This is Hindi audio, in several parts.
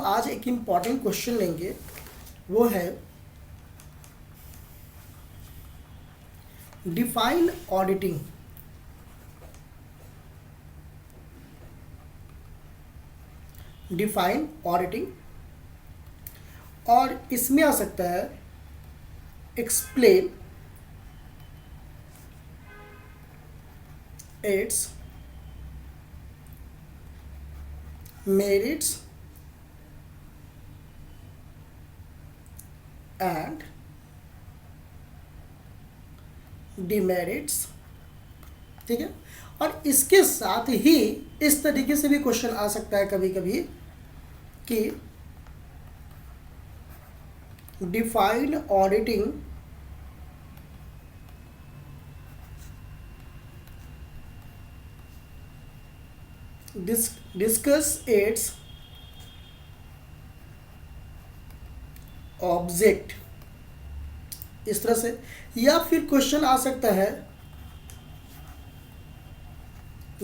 आज एक इम्पॉर्टेंट क्वेश्चन लेंगे, वो है डिफाइन ऑडिटिंग। डिफाइन ऑडिटिंग, और इसमें आ सकता है explain it's merits and demerits. ठीक है, और इसके साथ ही इस तरीके से भी क्वेश्चन आ सकता है कभी कभी कि define auditing discuss its object, इस तरह से। या फिर क्वेश्चन आ सकता है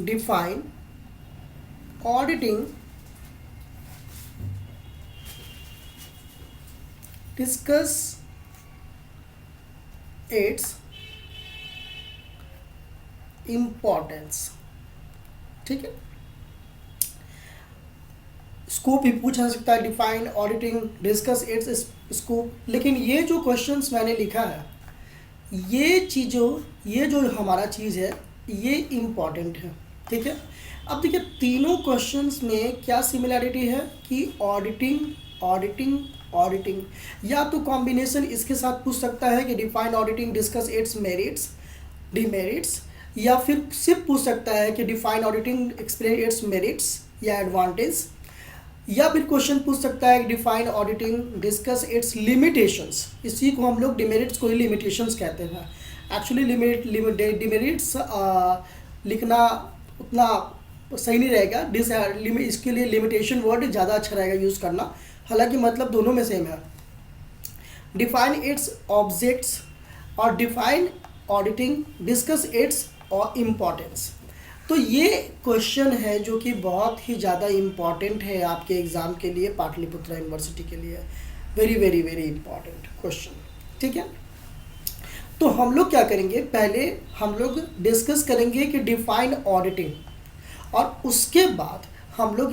define auditing discuss it's importance. ठीक है, स्कोप भी पूछा जा सकता है, define auditing discuss it's scope. लेकिन ये जो क्वेश्चंस मैंने लिखा है, ये जो हमारा चीज़ है, ये इम्पॉर्टेंट है। ठीक है, अब देखिए तीनों क्वेश्चंस में क्या सिमिलैरिटी है कि ऑडिटिंग ऑडिटिंग ऑडिटिंग, या तो कॉम्बिनेशन इसके साथ पूछ सकता है कि define auditing discuss it's merits demerits, या फिर सिर्फ पूछ सकता है कि define auditing explain it's merits या एडवांटेज, या फिर क्वेश्चन पूछ सकता है define auditing discuss it's limitations. इसी को हम लोग डिमेरिट्स को ही लिमिटेशंस कहते हैं। एक्चुअली डिमेरिट्स लिखना उतना सही नहीं रहेगा, इसके लिए लिमिटेशन वर्ड ज़्यादा अच्छा रहेगा यूज़ करना, हालांकि मतलब दोनों में सेम है। डिफाइन इट्स ऑब्जेक्ट्स और डिफाइन ऑडिटिंग डिस्कस इट्स और इम्पॉर्टेंस। तो ये क्वेश्चन है जो कि बहुत ही ज़्यादा इम्पॉर्टेंट है आपके एग्ज़ाम के लिए, पाटलिपुत्रा यूनिवर्सिटी के लिए। Very very very important question. ठीक है, तो हम लोग क्या करेंगे, पहले हम लोग डिस्कस करेंगे कि डिफाइन ऑडिटिंग, और उसके बाद हम लोग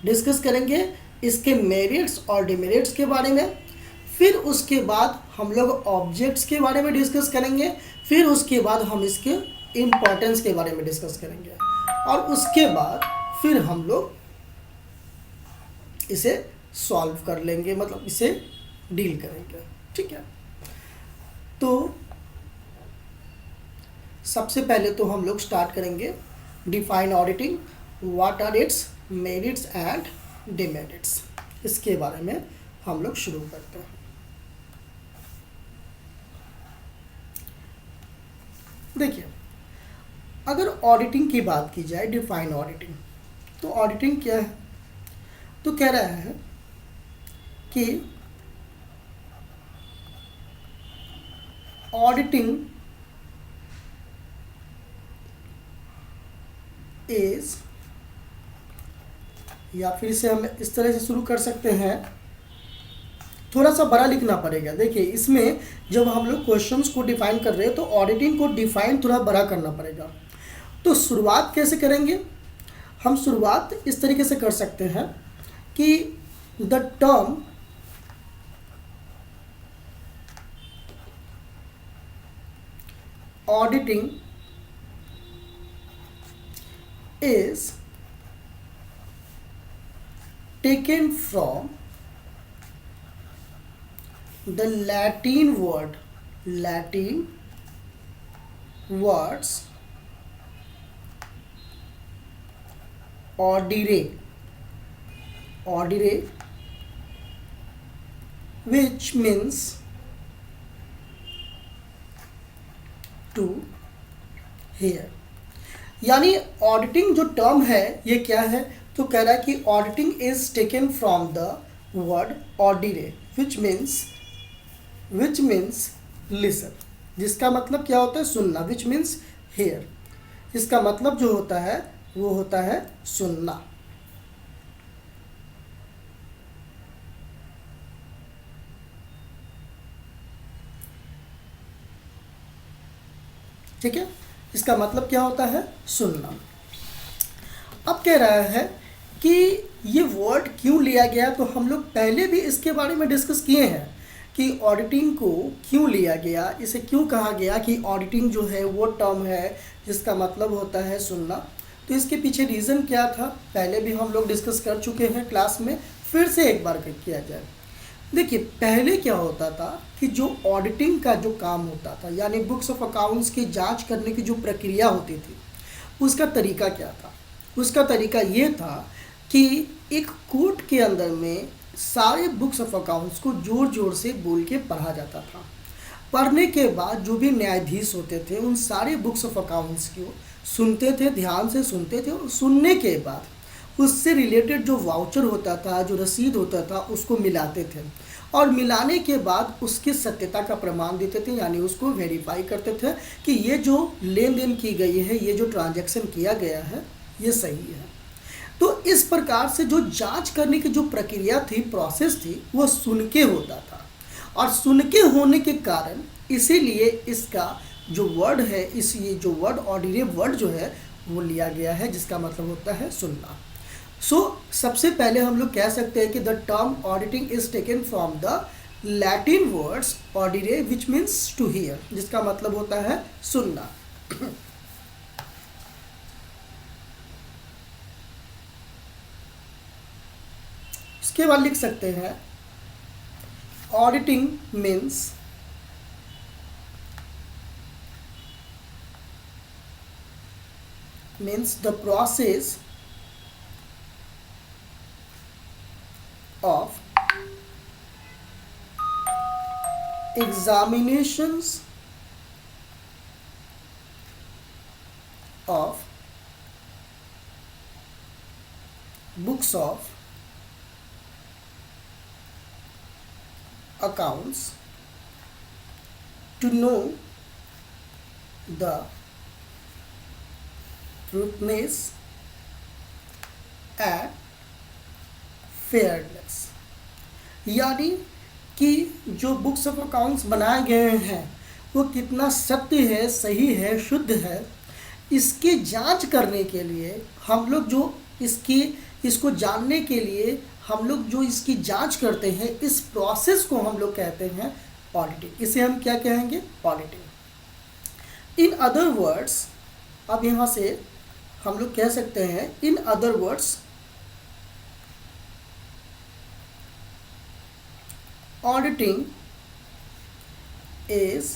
डिस्कस करेंगे इसके मेरिट्स और डिमेरिट्स के बारे में। फिर उसके बाद हम लोग ऑब्जेक्ट्स के बारे में डिस्कस करेंगे। फिर उसके बाद हम इसके इम्पॉर्टेंस के बारे में डिस्कस करेंगे, और उसके बाद फिर हम लोग इसे सॉल्व कर लेंगे, मतलब इसे डील करेंगे। ठीक है, तो सबसे पहले तो हम लोग स्टार्ट करेंगे define auditing, what are its merits and demerits, इसके बारे में हम लोग शुरू करते हैं। देखिए, अगर ऑडिटिंग की बात की जाए, डिफाइन ऑडिटिंग, तो ऑडिटिंग क्या है, तो कह रहा है कि ऑडिटिंग इज, या फिर इसे हम इस तरह से शुरू कर सकते हैं, थोड़ा सा बड़ा लिखना पड़ेगा। देखिए, इसमें जब हम लोग क्वेश्चंस को डिफाइन कर रहे हैं तो ऑडिटिंग को डिफाइन थोड़ा बड़ा करना पड़ेगा। तो शुरुआत कैसे करेंगे, हम शुरुआत इस तरीके से कर सकते हैं कि the term auditing is taken from the Latin words audire, which means to hear। यानी ऑडिटिंग जो टर्म है ये क्या है, तो कह रहा है कि auditing is taken from the word audire which means listen, जिसका मतलब क्या होता है, सुनना। which means hear, इसका मतलब जो होता है वो होता है सुनना। ठीक है, इसका मतलब क्या होता है, सुनना। अब कह रहा है कि ये वर्ड क्यों लिया गया, तो हम लोग पहले भी इसके बारे में डिस्कस किए हैं कि ऑडिटिंग को क्यों लिया गया, इसे क्यों कहा गया कि ऑडिटिंग जो है वो टर्म है जिसका मतलब होता है सुनना। तो इसके पीछे रीज़न क्या था, पहले भी हम लोग डिस्कस कर चुके हैं क्लास में, फिर से एक बार किया जाए। देखिए, पहले क्या होता था कि जो ऑडिटिंग का जो काम होता था, यानी बुक्स ऑफ अकाउंट्स की जांच करने की जो प्रक्रिया होती थी, उसका तरीका क्या था। उसका तरीका ये था कि एक कोर्ट के अंदर में सारे बुक्स ऑफ अकाउंट्स को ज़ोर ज़ोर से बोल के पढ़ा जाता था। पढ़ने के बाद जो भी न्यायाधीश होते थे उन सारे बुक्स ऑफ अकाउंट्स को सुनते थे, ध्यान से सुनते थे, और सुनने के बाद उससे रिलेटेड जो वाउचर होता था, जो रसीद होता था, उसको मिलाते थे, और मिलाने के बाद उसकी सत्यता का प्रमाण देते थे, यानी उसको वेरीफाई करते थे कि ये जो लेन देन की गई है, ये जो ट्रांजैक्शन किया गया है, ये सही है। तो इस प्रकार से जो जांच करने की जो प्रक्रिया थी, प्रोसेस थी, वो सुन के होता था, और सुन के होने के कारण इसीलिए इसका जो वर्ड है, इस ये जो वर्ड ऑर्डिनरी वर्ड जो है वो लिया गया है, जिसका मतलब होता है सुनना। सबसे पहले हम लोग कह सकते हैं कि the term auditing is taken from the Latin words audire which means to hear, जिसका मतलब होता है सुनना। उसके बाद लिख सकते हैं auditing means the process of examinations of books of accounts to know the truthness and fairness, यानी कि जो बुक्स ऑफ अकाउंट्स बनाए गए हैं वो कितना सत्य है, सही है, शुद्ध है, इसकी जांच करने के लिए हम लोग जो इसको जानने के लिए हम लोग जो इसकी जांच करते हैं, इस प्रोसेस को हम लोग कहते हैं ऑडिटिंग। इसे हम क्या कहेंगे, ऑडिटिंग। इन अदर वर्ड्स, अब यहाँ से हम लोग कह सकते हैं in other words auditing is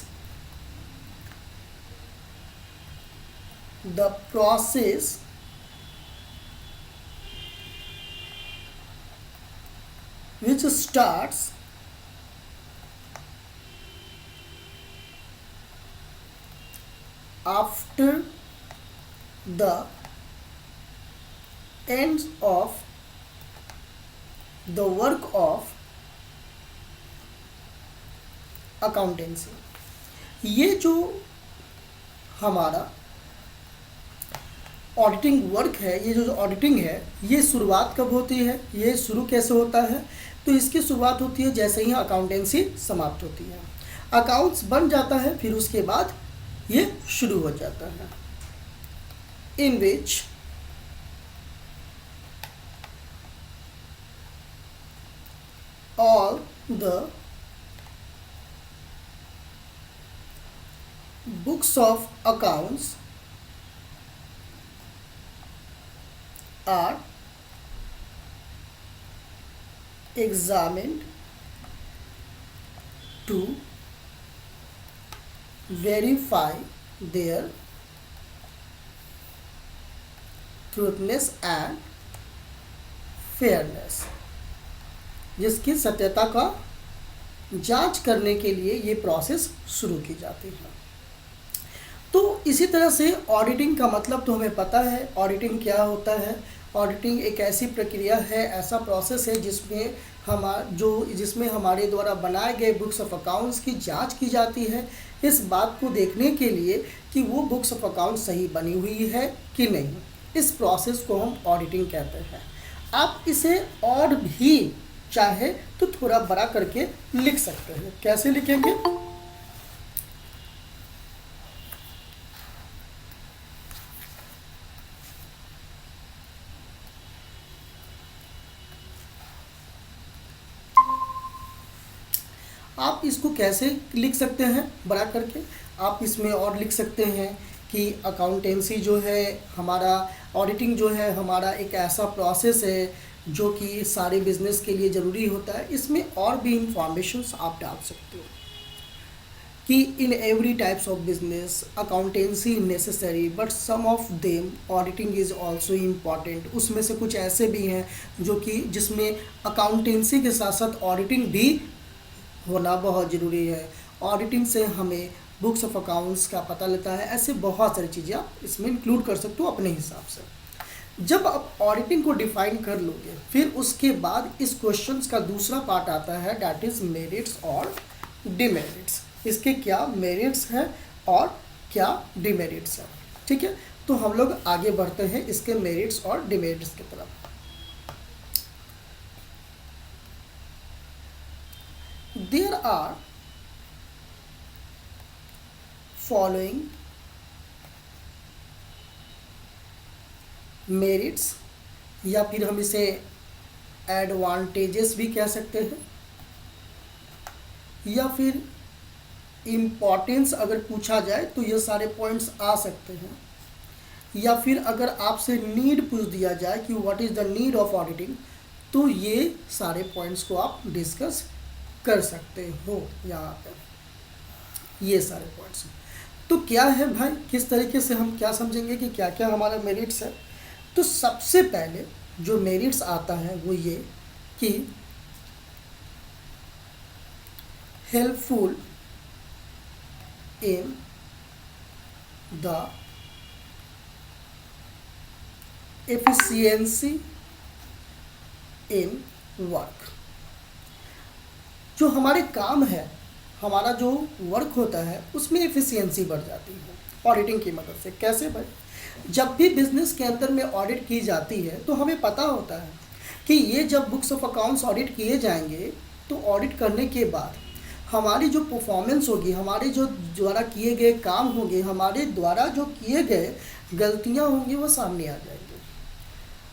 the process which starts after the end of the work of accountancy. ये जो हमारा ऑडिटिंग वर्क है, ये जो ऑडिटिंग है, ये शुरुआत कब होती है, ये शुरू कैसे होता है, तो इसकी शुरुआत होती है जैसे ही अकाउंटेंसी समाप्त होती है, अकाउंट्स बन जाता है, फिर उसके बाद ये शुरू हो जाता है। In which all the books of accounts are examined to verify their truthness and fairness, जिसकी सत्यता का जांच करने के लिए ये प्रोसेस शुरू की जाती है। तो इसी तरह से ऑडिटिंग का मतलब तो हमें पता है, ऑडिटिंग क्या होता है। ऑडिटिंग एक ऐसी प्रक्रिया है, ऐसा प्रोसेस है जिसमें हमारे द्वारा बनाए गए बुक्स ऑफ अकाउंट्स की जांच की जाती है, इस बात को देखने के लिए कि वो बुक्स ऑफ अकाउंट सही बनी हुई है कि नहीं। इस प्रोसेस को हम ऑडिटिंग कहते हैं। आप इसे और भी चाहे तो थोड़ा बड़ा करके लिख सकते हैं। कैसे लिखेंगे, आप इसको कैसे लिख सकते हैं बड़ा करके, आप इसमें और लिख सकते हैं कि अकाउंटेंसी जो है हमारा, ऑडिटिंग जो है हमारा एक ऐसा प्रोसेस है जो कि सारे बिजनेस के लिए ज़रूरी होता है। इसमें और भी इंफॉर्मेशंस आप डाल सकते हो कि in every types of business accountancy necessary but some of them auditing is also important. उसमें से कुछ ऐसे भी हैं जो कि जिसमें अकाउंटेंसी के साथ साथ ऑडिटिंग भी होना बहुत ज़रूरी है। ऑडिटिंग से हमें बुक्स ऑफ अकाउंट्स का पता लगता है। ऐसे बहुत सारी चीज़ें आप इसमें इंक्लूड कर सकते हो अपने हिसाब से। जब आप ऑडिटिंग को डिफाइन कर लोगे, फिर उसके बाद इस क्वेश्चंस का दूसरा पार्ट आता है, दैट इज़ मेरिट्स और डिमेरिट्स। इसके क्या मेरिट्स हैं और क्या डिमेरिट्स हैं, ठीक है। तो हम लोग आगे बढ़ते हैं इसके मेरिट्स और डिमेरिट्स की तरफ। देयर आर फॉलोइंग मेरिट्स, या फिर हम इसे एडवांटेजेस भी कह सकते हैं, या फिर इम्पॉर्टेंस अगर पूछा जाए तो ये सारे पॉइंट्स आ सकते हैं, या फिर अगर आपसे नीड पूछ दिया जाए कि what is the need of auditing, तो ये सारे पॉइंट्स को आप डिस्कस कर सकते हो यहाँ पर, ये सारे पॉइंट्स। तो क्या है भाई, किस तरीके से हम क्या समझेंगे कि क्या क्या हमारा मेरिट्स है। तो सबसे पहले जो मेरिट्स आता है वो ये कि helpful in the efficiency in work. जो हमारे काम है, हमारा जो वर्क होता है उसमें एफिशिएंसी बढ़ जाती है ऑडिटिंग की मदद से। कैसे भाई, जब भी बिजनेस के अंदर में ऑडिट की जाती है तो हमें पता होता है कि ये जब बुक्स ऑफ अकाउंट्स ऑडिट किए जाएंगे तो ऑडिट करने के बाद हमारी जो परफॉर्मेंस होगी, हमारे जो द्वारा किए गए काम होंगे, हमारे द्वारा जो किए गए गलतियां होंगी वो सामने आ जाएंगी।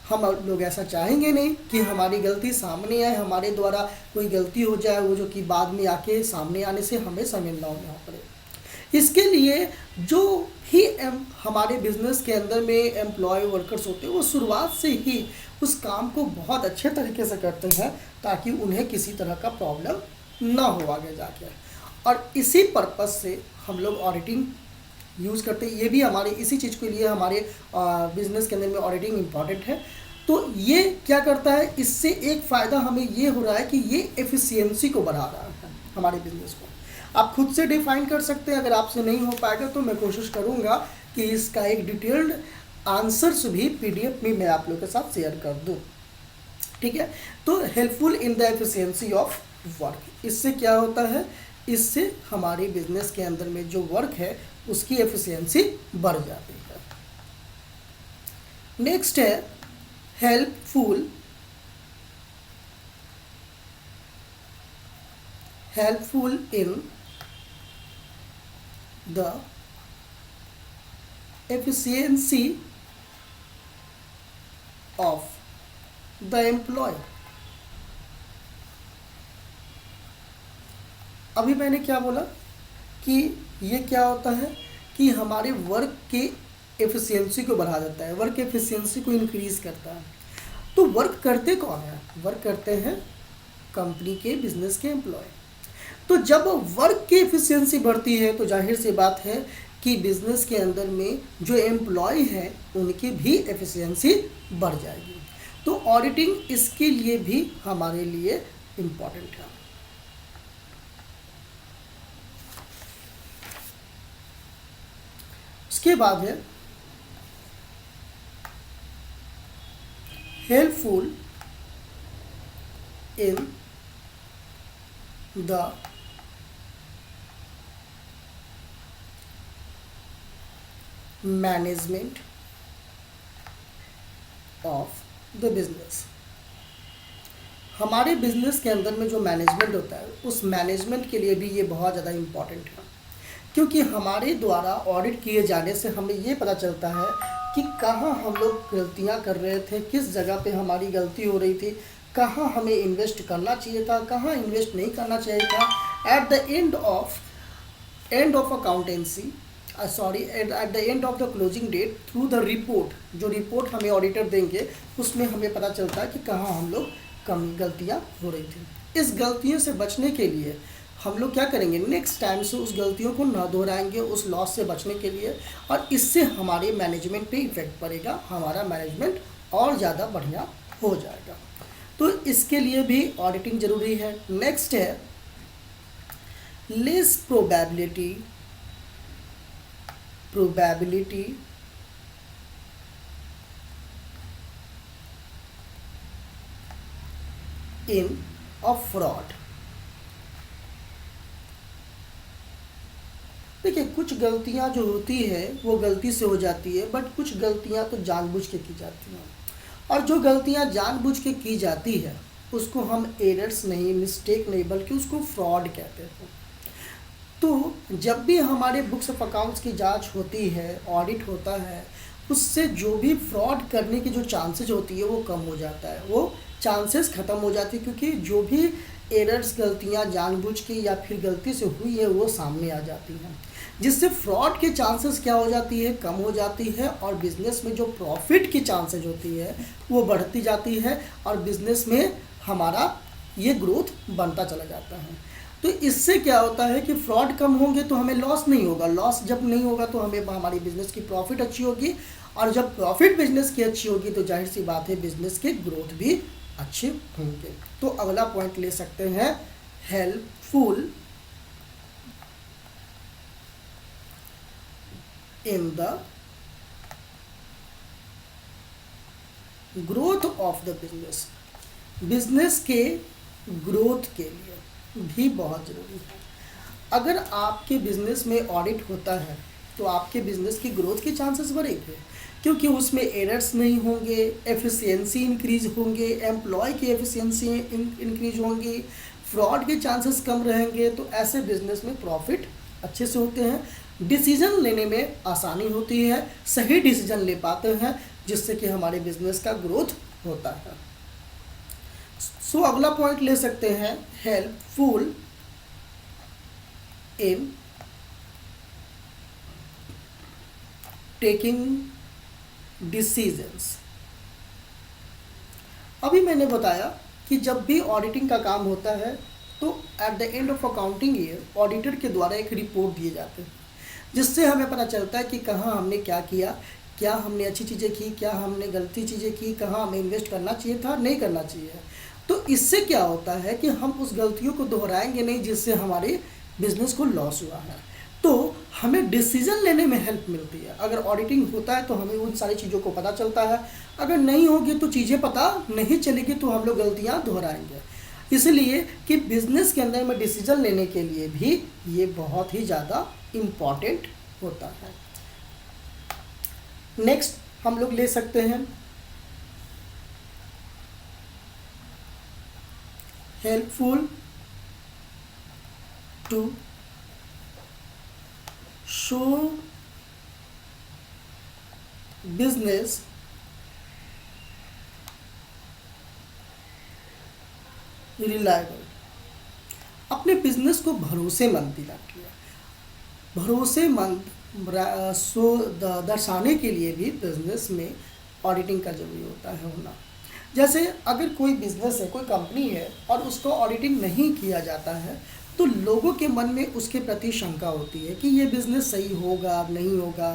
हम लोग ऐसा चाहेंगे नहीं कि हमारी गलती सामने आए, हमारे द्वारा कोई गलती हो जाए वो जो कि बाद में आके सामने आने से हमें शर्मिंदा होना पड़े। इसके लिए जो ही हमारे बिजनेस के अंदर में एम्प्लॉय वर्कर्स होते हैं वो शुरुआत से ही उस काम को बहुत अच्छे तरीके से करते हैं ताकि उन्हें किसी तरह का प्रॉब्लम ना हो आगे जाके। और इसी पर्पस से हम लोग ऑडिटिंग यूज़ करते हैं। ये भी हमारे इसी चीज़ के लिए हमारे बिजनेस के अंदर में ऑडिटिंग इम्पॉर्टेंट है। तो ये क्या करता है, इससे एक फ़ायदा हमें ये हो रहा है कि ये एफिशिएंसी को बढ़ा रहा है हमारे बिजनेस को। आप खुद से डिफाइन कर सकते हैं, अगर आपसे नहीं हो पाएगा तो मैं कोशिश करूँगा कि इसका एक डिटेल्ड आंसर्स भी PDF में मैं आप लोगों के साथ शेयर कर दूँ, ठीक है। तो helpful in the efficiency of work, इससे क्या होता है, इससे हमारे बिजनेस के अंदर में जो वर्क है उसकी एफिशिएंसी बढ़ जाती है। नेक्स्ट है helpful in the efficiency of the employee। अभी मैंने क्या बोला कि ये क्या होता है कि हमारे वर्क के एफिशिएंसी को बढ़ा देता है, वर्क एफिशिएंसी को इंक्रीज करता है। तो वर्क करते कौन है, वर्क करते हैं कंपनी के बिजनेस के एम्प्लॉय। तो जब वर्क की एफिशिएंसी बढ़ती है तो जाहिर सी बात है कि बिजनेस के अंदर में जो एम्प्लॉय हैं उनकी भी एफिशिएंसी बढ़ जाएगी। तो ऑडिटिंग इसके लिए भी हमारे लिए इम्पॉर्टेंट है। उसके बाद है helpful in the management of the business. हमारे बिजनेस के अंदर में जो मैनेजमेंट होता है उस मैनेजमेंट के लिए भी ये बहुत ज़्यादा इम्पॉर्टेंट है, क्योंकि हमारे द्वारा ऑडिट किए जाने से हमें ये पता चलता है कि कहाँ हम लोग गलतियाँ कर रहे थे, किस जगह पे हमारी गलती हो रही थी, कहाँ हमें इन्वेस्ट करना चाहिए था, कहाँ इन्वेस्ट नहीं करना चाहिए था। At the end of accountancy sorry at the end of the closing date through the report, जो रिपोर्ट हमें ऑडिटर देंगे उसमें हमें पता चलता है कि कहाँ हम लोग कमी गलतियाँ हो रही थी। इस गलतियों से बचने के लिए हम लोग क्या करेंगे, नेक्स्ट टाइम से उस गलतियों को ना दोहराएंगे, उस लॉस से बचने के लिए, और इससे हमारे मैनेजमेंट पे इफेक्ट पड़ेगा, हमारा मैनेजमेंट और ज़्यादा बढ़िया हो जाएगा। तो इसके लिए भी ऑडिटिंग ज़रूरी है। नेक्स्ट है less probability in a fraud. देखिए, कुछ गलतियां जो होती है वो गलती से हो जाती है, बट कुछ गलतियां तो जानबूझ के की जाती हैं, और जो गलतियां जानबूझ के की जाती है उसको हम एरर्स नहीं, मिस्टेक नहीं, बल्कि उसको फ्रॉड कहते हैं। तो जब भी हमारे बुक्स ऑफ अकाउंट्स की जांच होती है, ऑडिट होता है, उससे जो भी फ्रॉड करने की जो चांसेस होती है वो कम हो जाता है, वो चांसेस ख़त्म हो जाती है, क्योंकि जो भी एरर्स, गलतियां जानबूझ के या फिर गलती से हुई है वो सामने आ जाती हैं, जिससे फ्रॉड के चांसेस क्या हो जाती है, कम हो जाती है, और बिज़नेस में जो प्रॉफिट की चांसेस होती है वो बढ़ती जाती है, और बिज़नेस में हमारा ये ग्रोथ बनता चला जाता है। तो इससे क्या होता है कि फ्रॉड कम होंगे तो हमें लॉस नहीं होगा, लॉस जब नहीं होगा तो हमें हमारी बिजनेस की प्रॉफिट अच्छी होगी, और जब प्रॉफिट बिजनेस की अच्छी होगी तो जाहिर सी बात है बिजनेस के ग्रोथ भी अच्छे होंगे। तो अगला पॉइंट ले सकते हैं, helpful in the growth of the business. Business के ग्रोथ के लिए भी बहुत ज़रूरी है। अगर आपके बिजनेस में ऑडिट होता है तो आपके बिजनेस की ग्रोथ के चांसेस बढ़ेंगे, क्योंकि उसमें एरर्स नहीं होंगे, एफिशिएंसी इंक्रीज होंगे, एम्प्लॉय की एफिशिएंसी इंक्रीज होंगी, फ्रॉड के चांसेस कम रहेंगे, तो ऐसे बिजनेस में प्रॉफिट अच्छे से होते हैं, डिसीजन लेने में आसानी होती है, सही डिसीजन ले पाते हैं, जिससे कि हमारे बिजनेस का ग्रोथ होता है। सो अगला पॉइंट ले सकते हैं, हेल्पफुल इन टेकिंग डिसीजंस। अभी मैंने बताया कि जब भी ऑडिटिंग का काम होता है तो eight the end of accounting year auditor के द्वारा एक रिपोर्ट दिए जाते हैं, जिससे हमें पता चलता है कि कहाँ हमने क्या किया, क्या हमने अच्छी चीज़ें की, क्या हमने गलती चीज़ें की, कहाँ हमें इन्वेस्ट करना चाहिए था, नहीं करना चाहिए। तो इससे क्या होता है कि हम उस गलतियों को दोहराएंगे नहीं जिससे हमारे बिजनेस को लॉस हुआ है। तो हमें डिसीजन लेने में हेल्प मिलती है। अगर ऑडिटिंग होता है तो हमें उन सारी चीज़ों को पता चलता है, अगर नहीं होगी तो चीज़ें पता नहीं चलेगी, तो हम लोग गलतियाँ दोहराएंगे। इसलिए कि बिजनेस के अंदर में डिसीजन लेने के लिए भी ये बहुत ही ज़्यादा इम्पॉर्टेंट होता है। नेक्स्ट हम लोग ले सकते हैं, helpful to show business reliable. अपने बिजनेस को भरोसेमंद दिला किया, भरोसेमंद दर्शाने के लिए भी बिजनेस में ऑडिटिंग का जरूरी होता है होना। जैसे अगर कोई बिजनेस है, कोई कंपनी है और उसको ऑडिटिंग नहीं किया जाता है तो लोगों के मन में उसके प्रति शंका होती है कि ये बिज़नेस सही होगा नहीं होगा,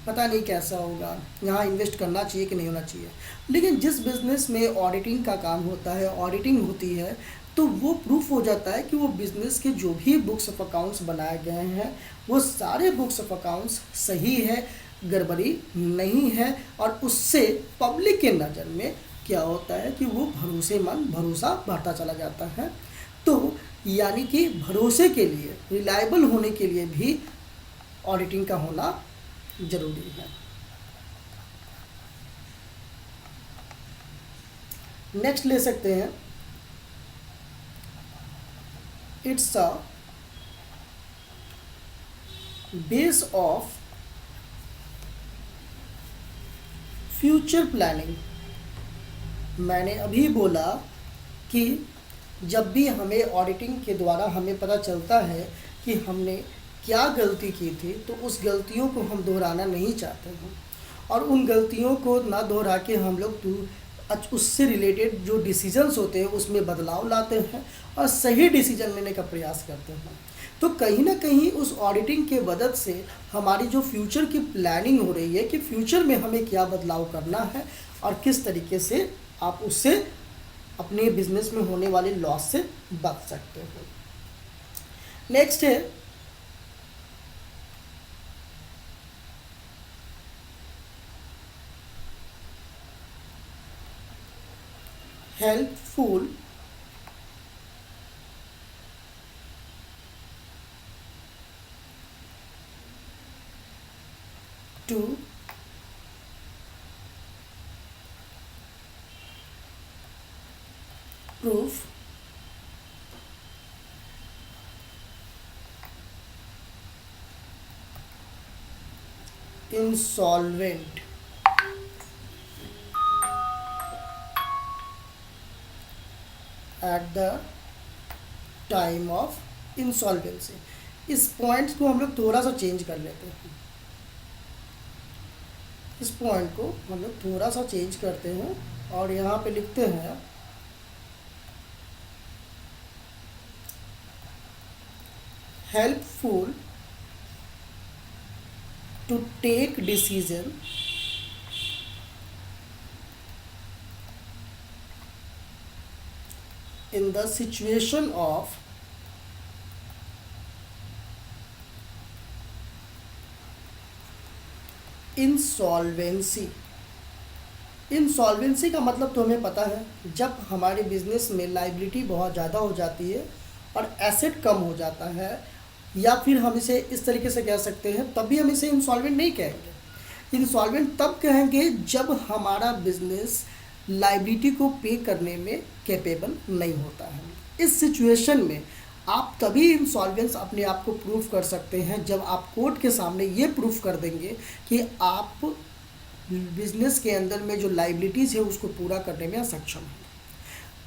पता नहीं कैसा होगा, यहाँ इन्वेस्ट करना चाहिए कि नहीं होना चाहिए। लेकिन जिस बिज़नेस में ऑडिटिंग का काम होता है, ऑडिटिंग होती है, तो वो प्रूफ हो जाता है कि वो बिज़नेस के जो भी बुक्स ऑफ अकाउंट्स बनाए गए हैं वो सारे बुक्स ऑफ अकाउंट्स सही है, गड़बड़ी नहीं है, और उससे पब्लिक के नज़र में क्या होता है कि वो भरोसेमंद, भरोसा बढ़ता चला जाता है। तो यानी कि भरोसे के लिए, रिलायबल होने के लिए भी ऑडिटिंग का होना जरूरी है। नेक्स्ट ले सकते हैं, it's a base of future planning. मैंने अभी बोला कि जब भी हमें ऑडिटिंग के द्वारा हमें पता चलता है कि हमने क्या गलती की थी, तो उस गलतियों को हम दोहराना नहीं चाहते हैं, और उन गलतियों को ना दोहरा के हम लोग उससे रिलेटेड जो डिसीजंस होते हैं उसमें बदलाव लाते हैं और सही डिसीजन लेने का प्रयास करते हैं। तो कहीं ना कहीं उस ऑडिटिंग के मदद से हमारी जो फ्यूचर की प्लानिंग हो रही है कि फ्यूचर में हमें क्या बदलाव करना है और किस तरीके से आप उससे अपने बिजनेस में होने वाले लॉस से बच सकते हो। नेक्स्ट है helpful to proof insolvent at the time of insolvency। इस पॉइंट्स को हम लोग थोड़ा सा चेंज कर लेते हैं, इस पॉइंट को हम लोग थोड़ा सा चेंज करते हैं और यहाँ पे लिखते हैं helpful to take decision in the situation of insolvency. Insolvency का मतलब तो हमें पता है, जब हमारे बिजनेस में लाइबिलिटी बहुत ज़्यादा हो जाती है और एसेट कम हो जाता है, या फिर हम इसे इस तरीके से कह सकते हैं, तभी हम इसे इंसॉल्वेंट नहीं कहेंगे। इंसॉल्वेंट तब कहेंगे जब हमारा बिजनेस लाइबिलिटी को पे करने में कैपेबल नहीं होता है। इस सिचुएशन में आप तभी इंसॉल्वेंस अपने आप को प्रूफ कर सकते हैं जब आप कोर्ट के सामने ये प्रूफ कर देंगे कि आप बिजनेस के अंदर में जो लाइबिलिटीज़ है उसको पूरा करने में सक्षम हैं।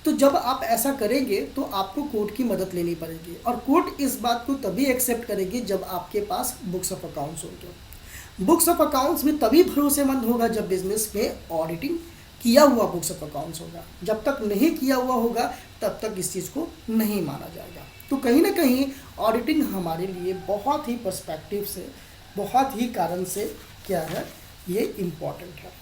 तो जब आप ऐसा करेंगे तो आपको कोर्ट की मदद लेनी पड़ेगी, और कोर्ट इस बात को तभी एक्सेप्ट करेगी जब आपके पास बुक्स ऑफ अकाउंट्स होंगे। बुक्स ऑफ अकाउंट्स में तभी भरोसेमंद होगा जब बिजनेस में ऑडिटिंग किया हुआ बुक्स ऑफ अकाउंट्स होगा। जब तक नहीं किया हुआ होगा तब तक इस चीज़ को नहीं माना जाएगा। तो कहीं ना कहीं ऑडिटिंग हमारे लिए बहुत ही पर्सपेक्टिव से, बहुत ही कारण से क्या है, ये इम्पॉर्टेंट है।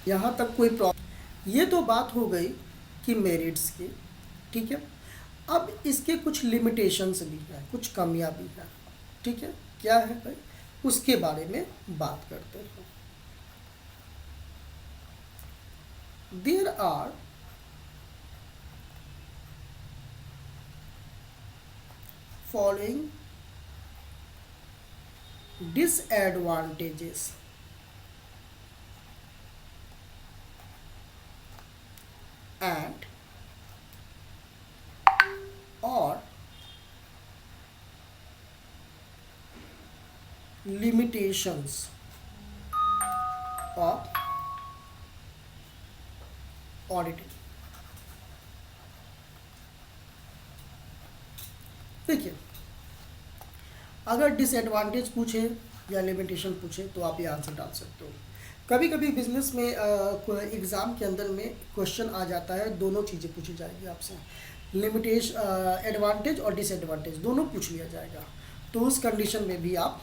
यहाँ तक कोई प्रॉब्लम? ये तो बात हो गई कि मेरिट्स की, ठीक है। अब इसके कुछ लिमिटेशंस भी हैं, कुछ कमियां भी हैं, ठीक है। क्या है भाई, उसके बारे में बात करते हैं। There are following disadvantages and or limitations of auditing। देखिए, अगर डिसएडवांटेज पूछे या लिमिटेशन पूछे तो आप ये आंसर डाल सकते हो। कभी कभी बिजनेस में एग्ज़ाम के अंदर में क्वेश्चन आ जाता है, दोनों चीज़ें पूछी जाएगी आपसे, लिमिटेशन एडवांटेज और डिसएडवांटेज दोनों पूछ लिया जाएगा। तो उस कंडीशन में भी आप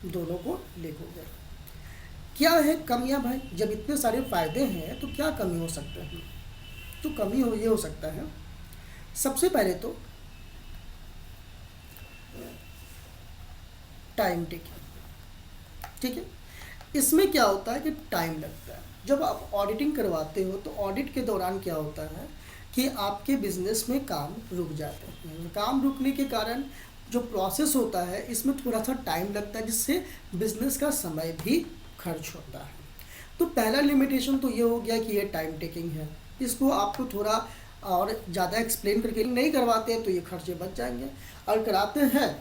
दोनों को लिखोगे। क्या है कमियां भाई, जब इतने सारे फ़ायदे हैं तो क्या कमी हो सकते हैं? तो कमी ये हो सकता है, सबसे पहले तो टाइम टेकिंग, ठीक है। इसमें क्या होता है कि टाइम लगता है। जब आप ऑडिटिंग करवाते हो तो ऑडिट के दौरान क्या होता है कि आपके बिजनेस में काम रुक जाते हैं। काम रुकने के कारण जो प्रोसेस होता है इसमें थोड़ा सा टाइम लगता है, जिससे बिजनेस का समय भी खर्च होता है। तो पहला लिमिटेशन तो ये हो गया कि ये टाइम टेकिंग है। इसको आपको थोड़ा और ज़्यादा एक्सप्लेन करके नहीं करवाते हैं तो ये खर्चे बच जाएंगे, और कराते हैं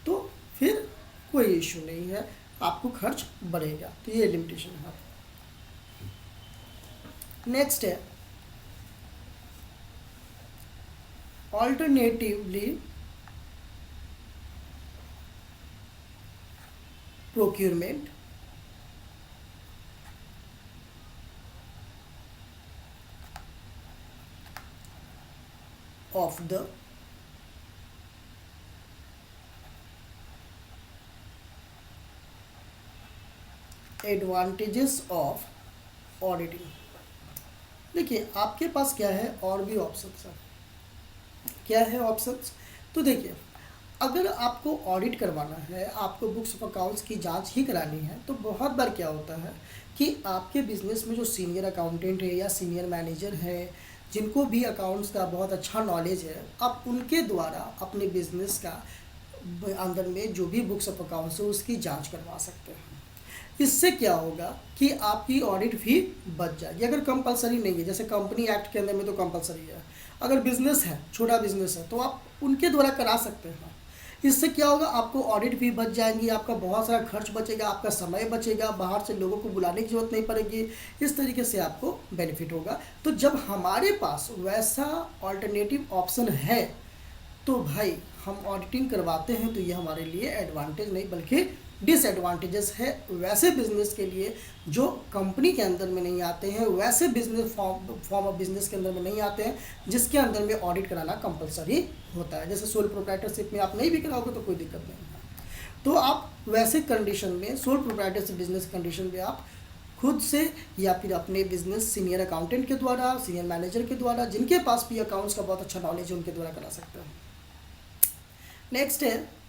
तो फिर कोई इशू नहीं है, आपको खर्च बढ़ेगा। तो ये लिमिटेशन है। नेक्स्ट है alternatively procurement of the advantages of auditing। देखिए आपके पास क्या है, और भी ऑप्शंस है। क्या है ऑप्शंस? तो देखिए, अगर आपको ऑडिट करवाना है, आपको बुक्स ऑफ अकाउंट्स की जांच ही करानी है, तो बहुत बार क्या होता है कि आपके बिजनेस में जो सीनियर अकाउंटेंट है या सीनियर मैनेजर है, जिनको भी अकाउंट्स का बहुत अच्छा नॉलेज है, आप उनके द्वारा अपने बिजनेस का अंदर में जो भी बुक्स ऑफ अकाउंट्स है उसकी जांच करवा सकते हैं। इससे क्या होगा कि आपकी ऑडिट फी बच जाएगी। अगर कंपलसरी नहीं है, जैसे कंपनी एक्ट के अंदर में तो कंपलसरी है, अगर बिजनेस है, छोटा बिजनेस है, तो आप उनके द्वारा करा सकते हैं। इससे क्या होगा, आपको ऑडिट फी बच जाएंगी, आपका बहुत सारा खर्च बचेगा, आपका समय बचेगा, बाहर से लोगों को बुलाने की जरूरत नहीं पड़ेगी। इस तरीके से आपको बेनिफिट होगा। तो जब हमारे पास वैसा ऑल्टरनेटिव ऑप्शन है, तो भाई हम ऑडिटिंग करवाते हैं, तो ये हमारे लिए एडवांटेज नहीं बल्कि डिसएडवांटेजेस है वैसे बिजनेस के लिए जो कंपनी के अंदर में नहीं आते हैं, वैसे बिजनेस फॉर्म ऑफ बिजनेस के अंदर में नहीं आते हैं, जिसके अंदर में ऑडिट कराना कंपलसरी होता है। जैसे सोल प्रोप्राइटरशिप में आप नहीं भी कराओगे तो कोई दिक्कत नहीं है। तो आप वैसे कंडीशन में, सोल प्रोप्राइटरशिप बिजनेस कंडीशन में, आप खुद से या फिर अपने बिजनेस सीनियर अकाउंटेंट के द्वारा, सीनियर मैनेजर के द्वारा, जिनके पास भी अकाउंट्स का बहुत अच्छा नॉलेज है, उनके द्वारा करा सकते हैं। नेक्स्ट है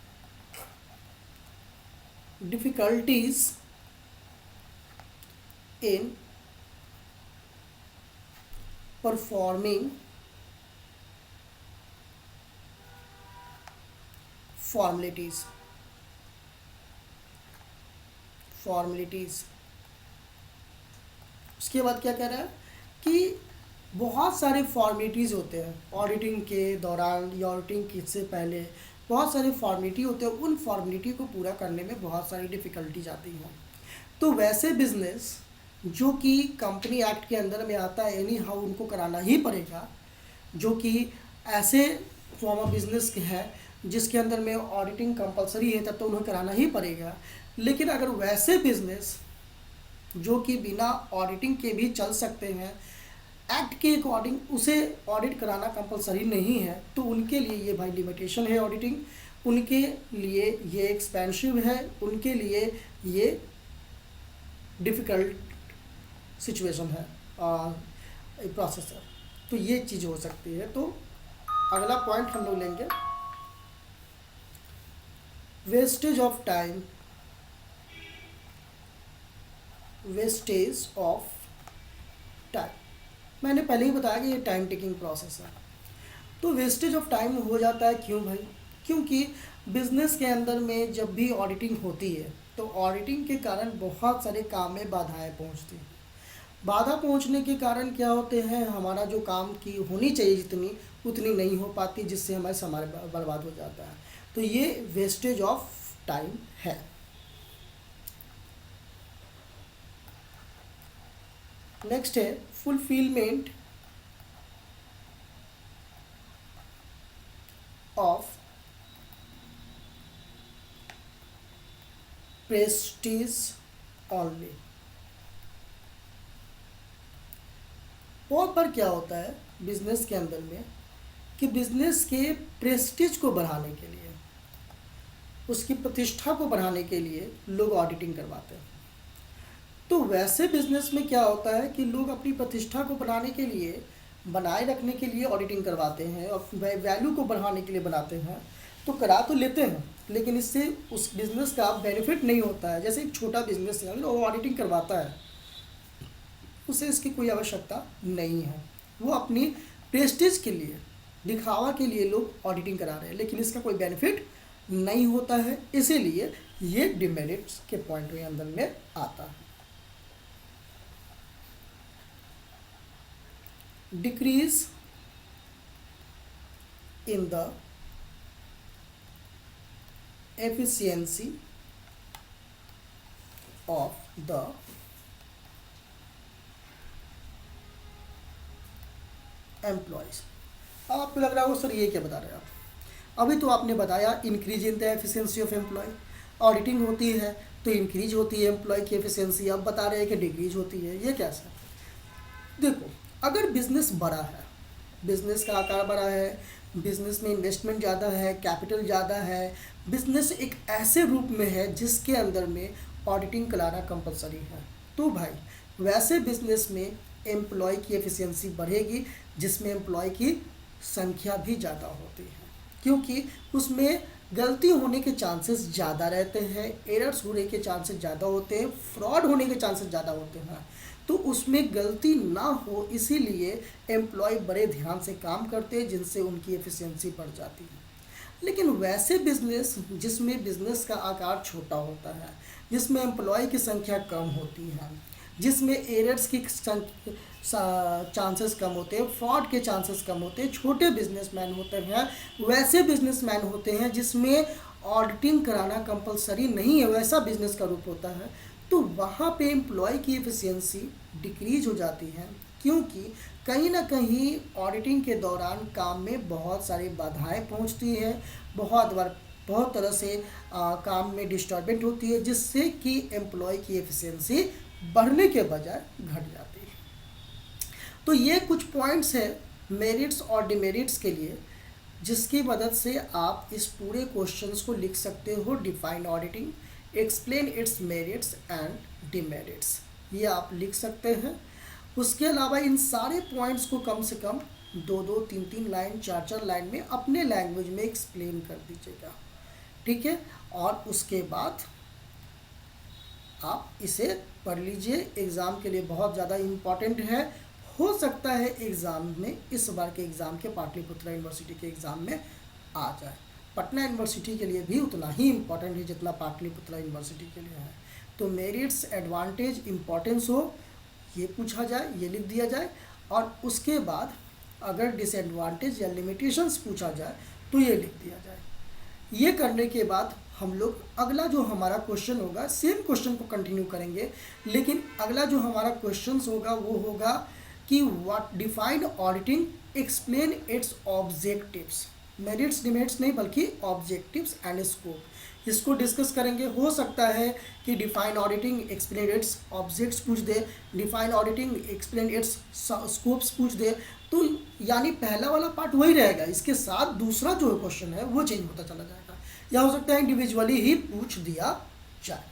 डिफिकल्टीज इन परफॉर्मिंग फॉर्मेलिटीज। उसके बाद क्या कह रहा है कि बहुत सारे फॉर्मेलिटीज़ होते हैं ऑडिटिंग के दौरान या ऑडिटिंग से पहले, बहुत सारे फॉर्मेलिटी होते हैं। उन फॉर्मेलिटी को पूरा करने में बहुत सारी डिफ़िकल्टीज आती हैं। तो वैसे बिजनेस जो कि कंपनी एक्ट के अंदर में आता है, एनी हाउ उनको कराना ही पड़ेगा, जो कि ऐसे फॉर्म ऑफ बिजनेस है जिसके अंदर में ऑडिटिंग कंपलसरी है, तब तो उन्हें कराना ही पड़ेगा। लेकिन अगर वैसे बिजनेस जो कि बिना ऑडिटिंग के भी चल सकते हैं, एक्ट के अकॉर्डिंग उसे ऑडिट कराना कंपलसरी नहीं है, तो उनके लिए ये भाई लिमिटेशन है ऑडिटिंग, उनके लिए ये एक्सपेंसिव है, उनके लिए ये डिफ़िकल्ट सिचुएशन है प्रोसेस है। तो ये चीज़ हो सकती है। तो अगला पॉइंट हम लोग लेंगे wastage of time, wastage of time. मैंने पहले ही बताया कि ये टाइम टेकिंग प्रोसेस है। तो वेस्टेज ऑफ टाइम हो जाता है, क्यों भाई? क्योंकि बिजनेस के अंदर में जब भी ऑडिटिंग होती है, तो ऑडिटिंग के कारण बहुत सारे काम में बाधाएं पहुंचती हैं। बाधा पहुंचने के कारण क्या होते हैं, हमारा जो काम की होनी चाहिए जितनी, उतनी नहीं हो पाती, जिससे हमारा समय बर्बाद हो जाता है। तो ये वेस्टेज ऑफ टाइम है। नेक्स्ट है फुलफिलमेंट ऑफ प्रेस्टीज ओनली। बहुत बार क्या होता है बिजनेस के अंदर में कि बिजनेस के प्रेस्टीज को बढ़ाने के लिए, उसकी प्रतिष्ठा को बढ़ाने के लिए लोग ऑडिटिंग करवाते हैं। तो वैसे बिजनेस में क्या होता है कि लोग अपनी प्रतिष्ठा को बढ़ाने के लिए, बनाए रखने के लिए ऑडिटिंग करवाते हैं और वैल्यू को बढ़ाने के लिए बनाते हैं, तो करा तो लेते हैं, लेकिन इससे उस बिज़नेस का बेनिफिट नहीं होता है। जैसे एक छोटा बिजनेस है, वो ऑडिटिंग करवाता है, उसे इसकी कोई आवश्यकता नहीं है, वो अपनी प्रेस्टीज के लिए, दिखावा के लिए लोग ऑडिटिंग करा रहे हैं, लेकिन इसका कोई बेनिफिट नहीं होता है। इसीलिए ये डिमेरिट्स के पॉइंट में अंदर में आता है। Decrease in the efficiency of the employees। आपको लग रहा होगा सर ये क्या बता रहे हैं आप। अभी तो आपने बताया increase in the efficiency of employ, auditing होती है तो इंक्रीज होती है एम्प्लॉय की एफिशिएंसी, अब बता रहे हैं कि डिक्रीज होती है, ये कैसा। देखो, अगर बिजनेस बड़ा है, बिजनेस का आकार बड़ा है, बिजनेस में इन्वेस्टमेंट ज़्यादा है, कैपिटल ज़्यादा है, बिजनेस एक ऐसे रूप में है जिसके अंदर में ऑडिटिंग कराना कंपलसरी है, तो भाई वैसे बिजनेस में एम्प्लॉय की एफिशिएंसी बढ़ेगी जिसमें एम्प्लॉय की संख्या भी ज़्यादा होती है, क्योंकि उसमें गलती होने के चांसेस ज़्यादा रहते हैं, एरर्स होने के चांसेस ज़्यादा होते हैं, फ्रॉड होने के चांसेस ज़्यादा होते हैं, तो उसमें गलती ना हो इसीलिए एम्प्लॉय बड़े ध्यान से काम करते हैं जिनसे उनकी एफिशिएंसी बढ़ जाती है। लेकिन वैसे बिजनेस जिसमें बिजनेस का आकार छोटा होता है, जिसमें एम्प्लॉय की संख्या कम होती है, जिसमें एरर्स की चांसेस कम होते हैं, फ्रॉड के चांसेस कम होते हैं, छोटे बिजनेसमैन होते हैं, वैसे बिजनेसमैन होते हैं जिसमें ऑडिटिंग कराना कंपलसरी नहीं है, वैसा बिजनेस का रूप होता है, तो वहाँ पे एम्प्लॉय की एफिशिएंसी डिक्रीज हो जाती है, क्योंकि कहीं ना कहीं ऑडिटिंग के दौरान काम में बहुत सारी बाधाएं पहुंचती है, बहुत बार बहुत तरह से काम में डिस्टर्बेंट होती है, जिससे कि एम्प्लॉय की एफिशिएंसी बढ़ने के बजाय घट जाती है। तो ये कुछ पॉइंट्स है मेरिट्स और डिमेरिट्स के लिए, जिसकी मदद से आप इस पूरे क्वेश्चंस को लिख सकते हो। Define auditing, explain it's merits and demerits, ये आप लिख सकते हैं। उसके अलावा इन सारे पॉइंट्स को कम से कम 2-2, 3-3 लाइन, 4-4 लाइन में अपने लैंग्वेज में एक्सप्लेन कर दीजिएगा, ठीक है। और उसके बाद आप इसे पढ़ लीजिए, एग्ज़ाम के लिए बहुत ज़्यादा इम्पॉर्टेंट है। हो सकता है एग्ज़ाम में, इस बार के एग्ज़ाम के पाटलिपुत्रा यूनिवर्सिटी के एग्ज़ाम में आ जाए। पटना यूनिवर्सिटी के लिए भी उतना ही इम्पॉर्टेंट है जितना पाटलिपुत्रा यूनिवर्सिटी के लिए है। तो मेरिट्स, एडवांटेज, इम्पॉर्टेंस हो, ये पूछा जाए, ये लिख दिया जाए, और उसके बाद अगर डिसएडवांटेज या लिमिटेशंस पूछा जाए तो ये लिख दिया जाए। ये करने के बाद हम लोग अगला जो हमारा क्वेश्चन होगा, सेम क्वेश्चन को कंटिन्यू करेंगे, लेकिन अगला जो हमारा क्वेश्चन होगा वो होगा कि what define auditing, explain its objectives, merits demerits नहीं बल्कि ऑब्जेक्टिव्स एंड स्कोप, इसको डिस्कस करेंगे। हो सकता है कि define auditing, explain its objects पूछ दे, define auditing, explain its scopes पूछ दे, तो यानी पहला वाला पार्ट वही रहेगा, इसके साथ दूसरा जो क्वेश्चन है वो चेंज होता चला जाएगा, या हो सकता है इंडिविजुअली ही पूछ दिया जाए।